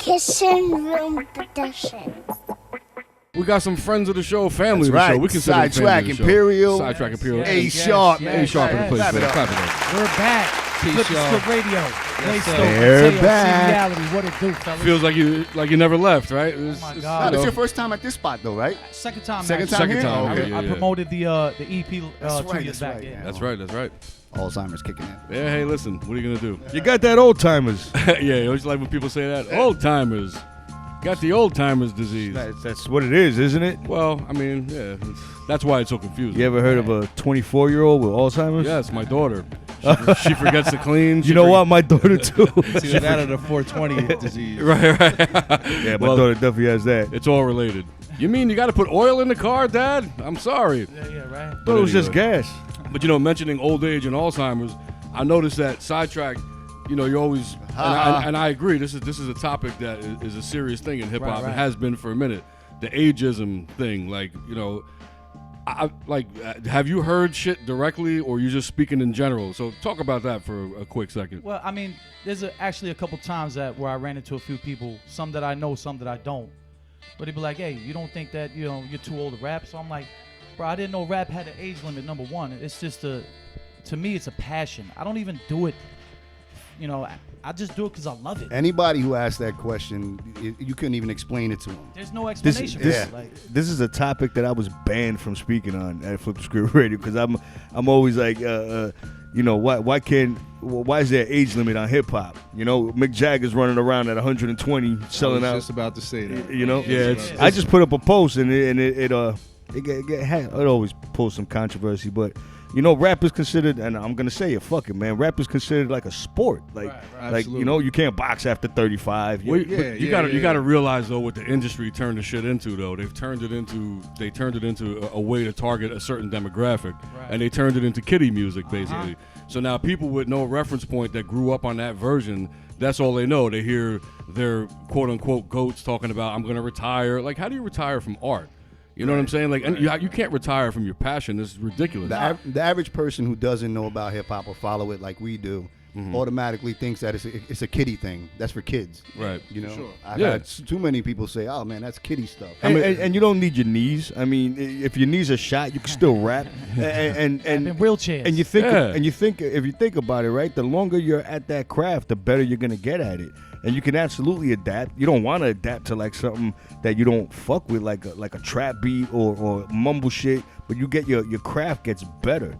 Kitchenroom production. We got some friends of the show, family That's of the show. right. We consider them family Sydetrak of the show. Imperial Sydetrak Imperial A-Sharp, man. A-Sharp in the place. Clap it up. Clap it up. We're back. Flip Radio. They're back. Reality. What it do, fellas? Feels like you never left, right? Oh my Nah, God. that's your first time at this spot, though, right? Second time. Second actually. time here? time. Oh, okay. Yeah, I promoted the EP That's 2 right, years that's back. right, Yeah. That's right. That's right. Alzheimer's kicking in. Yeah. Hey, listen. What are you gonna do? You got that old timers. Yeah. You always like when people say that. Old timers. Got the old timers disease. That's what it is, isn't it? Well, I mean, yeah. That's why it's so confusing. You ever heard of a 24-year-old with Alzheimer's? Yes, my daughter. She forgets to clean. You know what? My daughter too. It's either that or the 420 disease. Right. Yeah, my Well, daughter definitely has that. It's all related. You mean you got to put oil in the car, Dad? I'm sorry. Yeah, right. But it was just anyway. gas. But mentioning old age and Alzheimer's, I noticed that Sydetrak, you always, and I agree. This is a topic that is a serious thing in hip hop. Right. It has been for a minute. The ageism thing, have you heard shit directly, or you just speaking in general? So talk about that for a quick second. Well, I mean, there's actually a couple times where I ran into a few people, some that I know, some that I don't. But they'd be like, "Hey, you don't think that you're too old to rap?" So I'm like, "Bro, I didn't know rap had an age limit. Number one, it's just to me, it's a passion. I don't even do it. I just do it because I love it. Anybody who asked that question, you couldn't even explain it to them. There's no explanation. for it. Like, This is a topic that I was banned from speaking on at Flip Script Radio because I'm always like, why is there an age limit on hip hop? Mick Jagger's running around at 120 selling I out. was just about to say that. Yeah, I just put up a post and it always pulls some controversy, but rap is considered, and I'm gonna say it, fuck it, man. Rap is considered like a sport, like Absolutely. you can't box after 35. You gotta realize though what the industry turned the shit into though. They turned it into a way to target a certain demographic, and they turned it into kiddie music basically. So now people with no reference point that grew up on that version, that's all they know. They hear their quote unquote goats talking about I'm gonna retire. Like, how do you retire from art? You know what I'm saying? Like, and you can't retire from your passion. This is ridiculous. The average person who doesn't know about hip hop or follow it like we do automatically thinks that it's a kiddie thing. That's for kids. Right. Sure. I've had too many people say, "Oh man, that's kiddie stuff." And you don't need your knees. I mean, if your knees are shot, you can still rap. And in wheelchairs. And you think if you think about it, right? The longer you're at that craft, the better you're gonna get at it. And you can absolutely adapt. You don't want to adapt to like something that you don't fuck with, like a trap beat or mumble shit. But you get your craft gets better,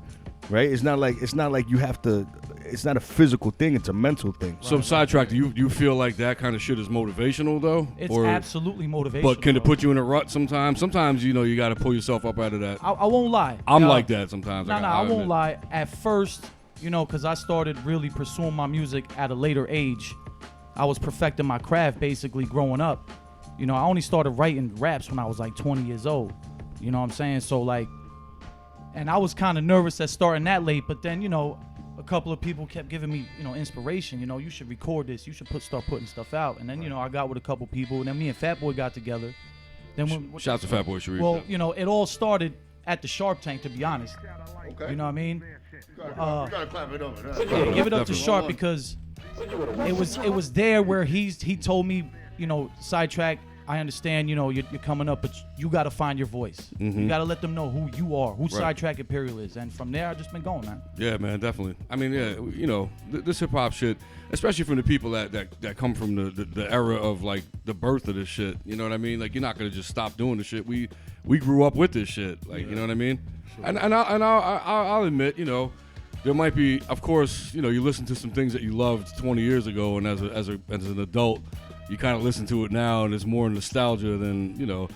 right? It's not like you have to. It's not a physical thing. It's a mental thing. So Sydetrak, do you feel like that kind of shit is motivational though? It's absolutely motivational. But can it put you in a rut sometimes? Sometimes you got to pull yourself up out of that. I won't lie. I'm like that sometimes. I won't lie. At first, because I started really pursuing my music at a later age. I was perfecting my craft basically growing up. I only started writing raps when I was like 20 years old. You know what I'm saying? So like, and I was kind of nervous at starting that late, but then, a couple of people kept giving me, inspiration. You should record this. You should start putting stuff out. And then, I got with a couple people, and then me and Fat Boy got together. Then Shouts to Fat Boy Sharif. Well, it all started at the Sharp Tank, to be honest. Okay. You know what I mean? You gotta clap it up. Yeah, give it up to Sharp because it was there where he told me, Sydetrak, I understand, you're coming up, but you got to find your voice. You got to let them know who you are, who Sydetrak Imperial is. And from there, I've just been going, man. Yeah, man, definitely. I mean, this hip hop shit, especially from the people that come from the era of like the birth of this shit. You know what I mean? Like, you're not gonna just stop doing the shit. We grew up with this shit. Like, you know what I mean? Sure. And I'll admit, there might be, of course, you listen to some things that you loved 20 years ago, and as an adult, you kind of listen to it now, and it's more nostalgia than. So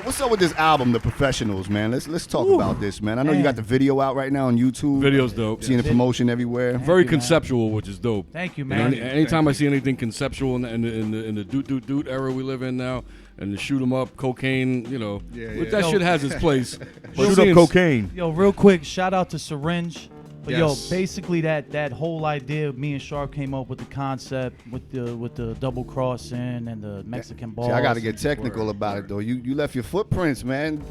what's up with this album, The Professionals, man? Let's talk about this, man. I know you got the video out right now on YouTube. Video's dope. Seeing the promotion everywhere. Very conceptual, which is dope. Thank you, man. Anytime I see anything conceptual in the doot era we live in now, and the shoot 'em up, cocaine, that shit has its place. Shoot up cocaine. Yo, real quick, shout out to Syringe. But Yes. basically that whole idea, me and Sharp came up with the concept with the double crossing and the Mexican balls. See, I got to get technical about it though. You left your footprints, man.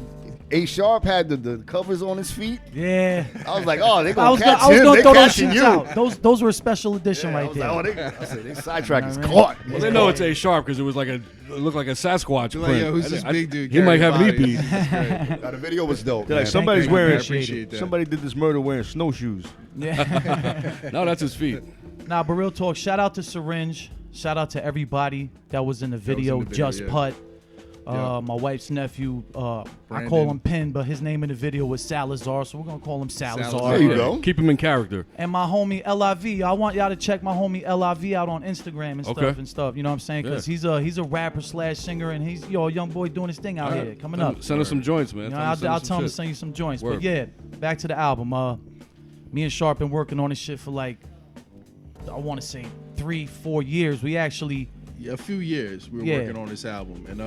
A-Sharp had the covers on his feet. Yeah. I was like, oh, they I gonna was catch gonna him. They throw those catching shits you. out. Those were a special edition Yeah, I right was there. like, oh, I said, they sidetrack is You know what I caught. Well, they know it's A-Sharp because it was it looked like a Sasquatch Like, print. yo, who's this big dude? He might have an carrying EP. bodies? Now, the video was dope. They're like man. somebody's you, man. wearing. I appreciate that. Somebody did this murder wearing snowshoes. Yeah. No, that's his feet. Nah, but real talk. Shout out to Syringe. Shout out to everybody that was in the video. Just yeah. Putt. Yeah. My wife's nephew. I Brandon. call him Penn, but his name in the video was Salazar, so we're gonna call him Salazar. Salazar. There you go. Keep him in character. And my homie LIV. I want y'all to check my homie LIV out on Instagram and stuff. You know what I'm saying? Because he's a rapper / singer, and he's a young boy doing his thing out here, coming up. Send us some joints, man. You know, I'll tell him to send you some joints. But yeah, back to the album. Me and Sharp been working on this shit for I want to say 3-4 years. We actually A few years we were working on this album, and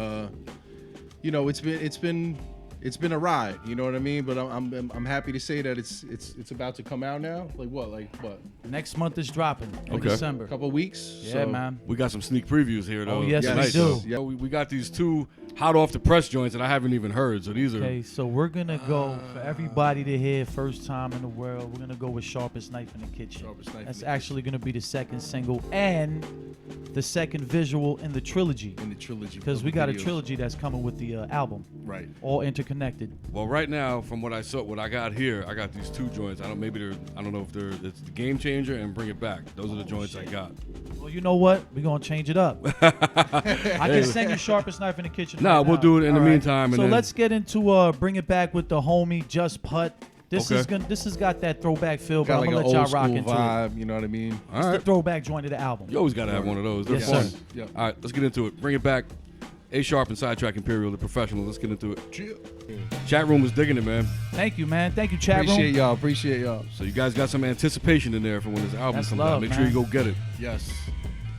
it's been a ride. You know what I mean? But I'm happy to say that it's about to come out now. Like what? next month is dropping in Okay. December. A couple weeks. Yeah, man. We got some sneak previews here, though. Oh, yes, tonight, we do. though. Yeah, we got these 2 hot off the press joints that I haven't even heard. So these are Okay, so we're gonna go for everybody to hear first time in the world. We're gonna go with Sharpest Knife in the Kitchen. Sharpest Knife That's in the actually gonna be the second single and the second visual in the trilogy. in the trilogy. Because we got a videos. trilogy that's coming with the album, Right. all interconnected. well, right now, from what I saw, what I got here, I got these 2 joints. I don't know if it's the Game Changer and Bring It Back. Those are the joints I got. Well, you know what? We're gonna change it up. I can send you Sharpest Knife in the Kitchen. Nah, right we'll now. do it in the All right. meantime. And So then, let's get into Bring It Back with the homie Just Putt. This Okay. this has got that throwback feel, but Got I'm like gonna an let y'all old rock school into it. vibe. You know what I mean? all It's right. the throwback joint of the album. You always got to have one of those. They're Yes, fun. sir. Yep. All right, let's get into it. Bring It Back. A-Sharp and Sydetrak Imperial, the professional. Let's get into it. Chat room is digging it, man. Thank you, man. Thank you, chat room. Appreciate y'all. So you guys got some anticipation in there for when this album That's comes love, out. Make man. sure you go get it. Yes.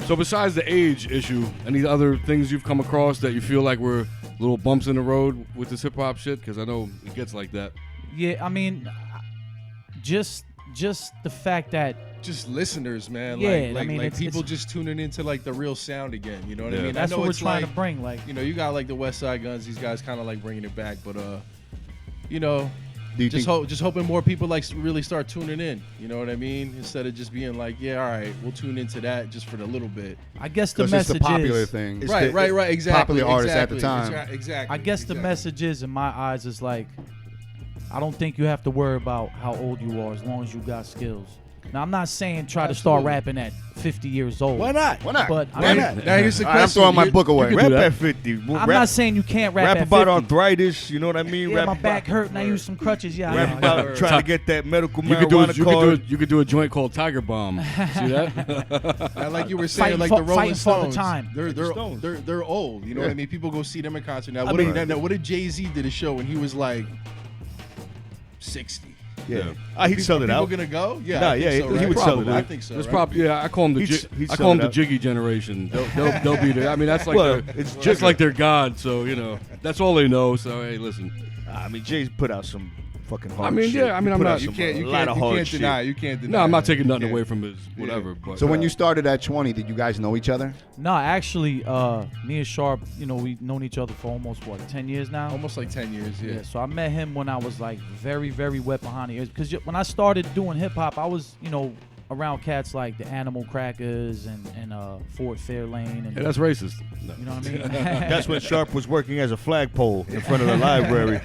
So besides the age issue, any other things you've come across that you feel like were little bumps in the road with this hip hop shit? Because I know it gets like that. Yeah, I mean, just the fact that Just listeners, man. Yeah, like I mean, it's- people just tuning into like the real sound again. You know what Yeah. I mean? that's I know what we're it's trying like, to bring. Like, you know, you got like the West Side Guns. These guys kind of like bringing it back, but you know, Do you just think just hoping more people like really start tuning in. You know what I mean? Instead of just being like, yeah, all right, we'll tune into that just for the little bit. I guess the because it's message the popular is, thing? It's Right, the- right, exactly. popular artist at the exactly, time. Exactly. I guess the message is, in my eyes, is like, I don't think you have to worry about how old you are as long as you got skills. Now, I'm not saying try to start rapping at 50 years old. Why not? Why not? But Why I mean, not? Now here's the All right, I'm question. throwing my Here- book away. Rap that. at 50. I'm rap, not saying you can't rap rap at about 50. arthritis. You know what I mean? Yeah, rap my about, back hurt and I use some crutches. Yeah, I Rap know. about trying to get that medical You could do marijuana card. you could do a joint called Tiger Bomb. See that? And like you were Fighting saying, like for- the Rolling fighting for the Stones, time. Stones. they're old. You know what I mean? People go see them in concert now. I What mean- if, now, what if Jay-Z did a show and he was like 60? Yeah. He'd sell it People out. gonna go? Yeah, Nah, I think yeah, so, he right? would sell it I out. think so. It's right? probably I call them the He'd I sell call them it the out. Jiggy generation. They'll be there. I mean that's like Well, their, it's just like their god. So you know that's all they know. So hey, listen. I mean, Jay's put out some fucking hard I mean, shit. yeah, I mean, He I'm put not- out You some- can't, a you lot can't, of you hard can't shit. deny. You can't deny. No, I'm not that. taking nothing Yeah. away from his whatever. But So when you started at 20, did you guys know each other? No, actually, me and Sharp, you know, we've known each other for almost, 10 years now? Almost like 10 years. Yeah. Yeah, so I met him when I was like very, very wet behind the ears. Because when I started doing hip hop, I was, you know, around cats like the Animal Crackers and Fort Fairlane. And, yeah, that's racist. No. you know what I mean? That's when Sharp was working as a flagpole in front of the library.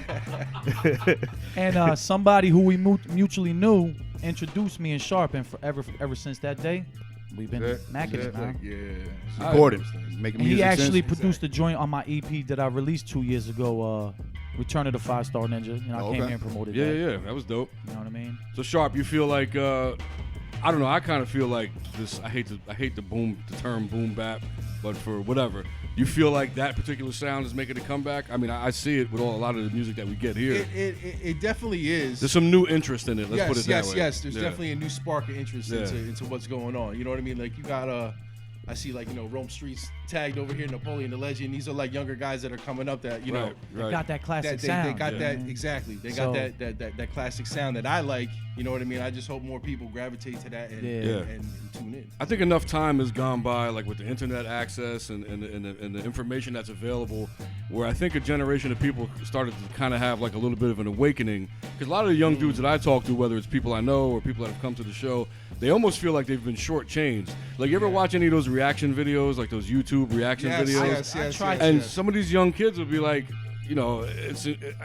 And somebody who we mutually knew introduced me and Sharp, and ever since that day, we've been macking it, man. Yeah. Gordon, making And music he actually since? produced a joint on my EP that I released 2 years ago, Return of the 5-Star Ninja. You know, I came Okay. here and promoted Yeah, that. yeah, that was dope. You know what I mean? So Sharp, you feel like I don't know. I kind of feel like this. I hate the term boom bap, but for whatever, you feel like that particular sound is making a comeback. I mean, I see it with a lot of the music that we get here. It definitely is. There's some new interest in it. Let's put it that way. Yes. There's Yeah. definitely a new spark of interest Yeah. into what's going on. You know what I mean? Like you got I see like Rome Streets tagged over here, Napoleon the Legend. These are like younger guys that are coming up that know Right. Got that classic that sound. they got you know that what I mean? exactly. They So- got that classic sound that I like. You know what I mean? I just hope more people gravitate to that and, Yeah. and tune in. I think enough time has gone by, like with the internet access and the information that's available. where I think a generation of people started to kind of have like a little bit of an awakening. Because a lot of the young dudes that I talk to, whether it's people I know or people that have come to the show, they almost feel like they've been shortchanged. Like, you ever watch any of those reaction videos, like those YouTube reaction videos? Yes. And some of these young kids will be like, you know,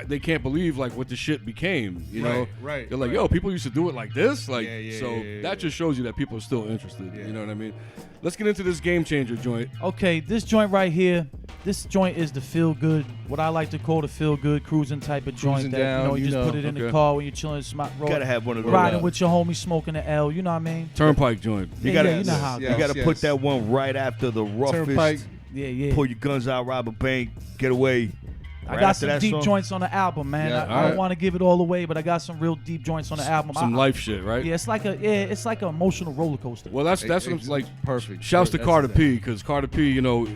they can't believe like what the shit became. You know, right. They're like, yo, people used to do it like this. Like, so Yeah. that just shows you that people are still interested. Yeah. You know what I mean? Let's get into this game changer joint. Okay, this joint right here, this joint is the feel good, what I like to call the feel good cruising type of joint. Cruising That down, you just put it in the okay. car when you're chilling, Gotta have one of those. riding with your homie, smoking the L. You know what I mean? Turnpike joint. You Yeah, gotta, you know how it you goes. gotta put that one right after the roughest. Turnpike. Yeah. Pull your guns out, rob a bank, get away. I Right got after some that deep song. joints on the album, man. Yeah, I don't alright. want to give it all away, but I got some real deep joints on the album. Some life shit, right? Yeah, it's like an emotional roller coaster. Well, that's what I'm like. Perfect. Shouts to That's Carter that. P, because Carter P, you know,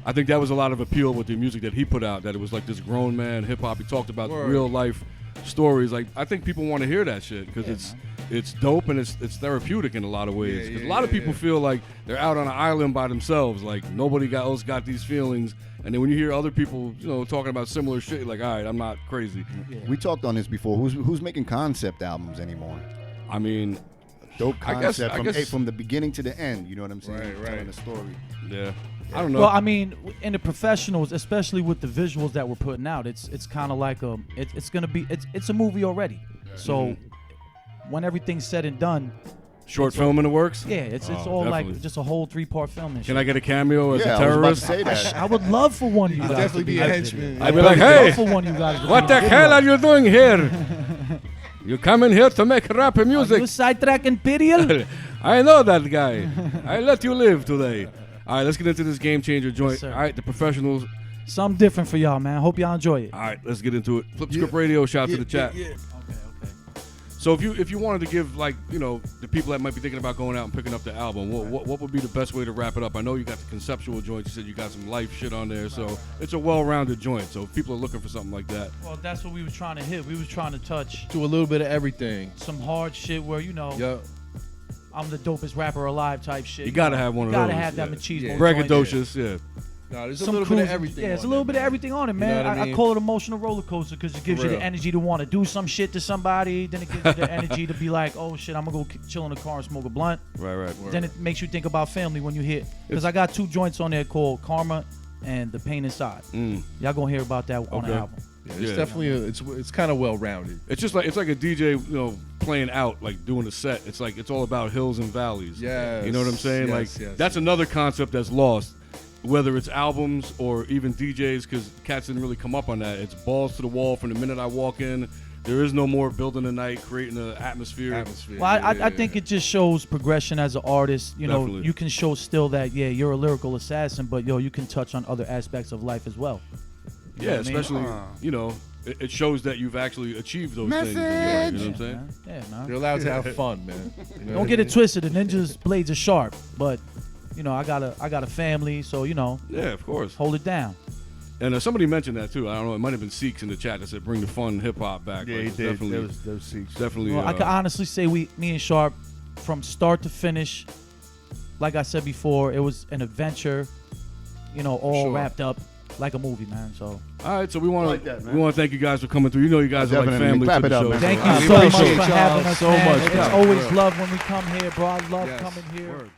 I think that was a lot of appeal with the music that he put out. That it was like this grown man hip hop. He talked about Word. real life stories. Like, I think people want to hear that shit because it's dope and it's therapeutic in a lot of ways. Because a lot of people feel like they're out on an island by themselves. Like, nobody else got these feelings. And then when you hear other people, you know, talking about similar shit, you're like, all right, I'm not crazy. We talked on this before. Who's making concept albums anymore? I mean, Dope I guess- concept from the beginning to the end. You know what I'm saying? Right. Telling a story. yeah, I don't know. Well, I mean, in the professionals, especially with the visuals that we're putting out, it's kind of like it's a movie already. So when everything's said and done, Short film in the works? yeah, it's Oh, all definitely. like just a whole 3-part film and shit. Can I get a cameo as Yeah, a I was about to terrorist? say that. I would love for one of you guys. Definitely to be in a the henchman. video. I'd be I like, would love hey, for one of you guys to what be the in hell video. are you doing here? You come in here to make rap Are music. you Sydetrak Imperial? I know that guy. I let you live today. All right, let's get into this game changer joint. sir. All right, the professionals. Something different for y'all, man. Hope y'all enjoy it. All right, let's get into it. Flip Script Radio, shout out to the chat. Okay. So if you wanted to give, like, you know, the people that might be thinking about going out and picking up the album, what would be the best way to wrap it up? I know you got the conceptual joints. You said you got some life shit on there, so it's a well-rounded joint. So if people are looking for something like that, Well, that's what we were trying to hit. We was trying to touch Do a little bit of everything. some hard shit where, you know, Yup. I'm the dopest rapper alive type shit. you gotta have one of those. Gotta have that yeah. machismo. Yeah. joint. Braggadocious, yeah. No, there's a Some little bit of cruising- everything. Yeah, it's a on little there, bit of everything on it, man. know what I I mean? call it emotional roller coaster because it gives For you the real. energy to want to do some shit to somebody. Then it gives you the energy to be like, oh shit, I'm gonna go chill in the car and smoke a blunt. Right. Then it makes you think about family when you hit. Because I got 2 joints on there called Karma and The Pain Inside. Y'all gonna hear about that on the Okay. album. Yeah, it's Yeah. definitely it's kind of well rounded. It's just like a DJ, you know, playing out, like doing a set. It's like it's all about hills and valleys. Yes, You know what I'm saying? yes, like yes, that's yes. another concept that's lost. Whether it's albums or even DJs, because cats didn't really come up on that. It's balls to the wall from the minute I walk in. There is no more building the night, creating an atmosphere. Well, I think it just shows progression as an artist. You know, Definitely. you can show still that, yeah, you're a lyrical assassin, but yo, you can touch on other aspects of life as well. Yeah, know what I mean? especially, you know, it shows that you've actually achieved those things. In your life, you know what I'm saying? Man. Yeah, man. You're allowed to have fun, man. You know Don't what get I it mean? twisted. The ninja's blades are sharp, but you know, I got a family, so you know, Yeah, of course. hold it down. And somebody mentioned that too. I don't know. It might have been Seeks in the chat that said, "Bring the fun hip hop back." Yeah, Like, he it's did. Definitely, There was Seeks. definitely. Well, I can honestly say me and Sharp, from start to finish, like I said before, it was an adventure. You know, all Sure. wrapped up like a movie, man. So All right, so we want like to that, man. we want to thank you guys for coming through. You know, you guys are like Definitely. family Clap to it the up, show. man. thank We you so much appreciate for y'all having us, so man. much, It's man. always Real. love when we come here, bro. I love Yes. coming here. Word.